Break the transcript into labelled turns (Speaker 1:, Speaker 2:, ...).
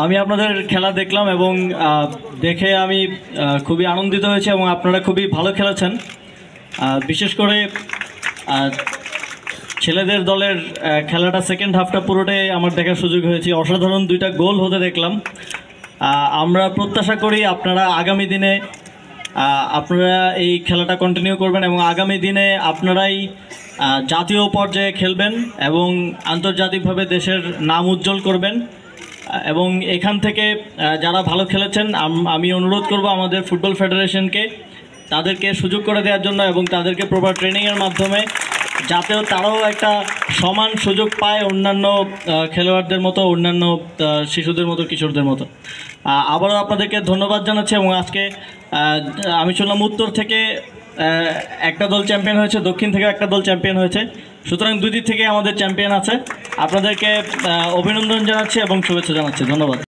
Speaker 1: আমি আপনাদের খেলা দেখলাম এবং দেখে আমি খুবই আনন্দিত হয়েছি এবং আপনারা খুবই ভালো খেলেছেন। বিশেষ করে ছেলেদের দলের খেলাটা সেকেন্ড হাফটা পুরোটাই আমার দেখার সুযোগ হয়েছে। অসাধারণ দুইটা গোল হতে দেখলাম। আমরা প্রত্যাশা করি আপনারা আগামী দিনে আপনারা এই খেলাটা কন্টিনিউ করবেন এবং আগামী দিনে আপনারাই জাতীয় পর্যায়ে খেলবেন এবং আন্তর্জাতিকভাবে দেশের নাম উজ্জ্বল করবেন। এবং এখান থেকে যারা ভালো খেলেছেন আমি অনুরোধ করব আমাদের ফুটবল ফেডারেশনকে তাদেরকে সুযোগ করে দেওয়ার জন্য এবং তাদেরকে প্রপার ট্রেনিংয়ের মাধ্যমে যাতেও তারাও একটা সমান সুযোগ পায় অন্যান্য খেলোয়াড়দের মতো, অন্যান্য শিশুদের মতো, কিশোরদের মতো। আবারও আপনাদেরকে ধন্যবাদ জানাচ্ছি। এবং আজকে আমি শুনলাম উত্তর থেকে একটা দল চ্যাম্পিয়ন হয়েছে, দক্ষিণ থেকে একটা দল চ্যাম্পিয়ন হয়েছে। সুতরাং দুই দিক থেকে আমাদের চ্যাম্পিয়ন আছে। আপনাদেরকে অভিনন্দন জানাচ্ছি এবং শুভেচ্ছা জানাচ্ছি। ধন্যবাদ।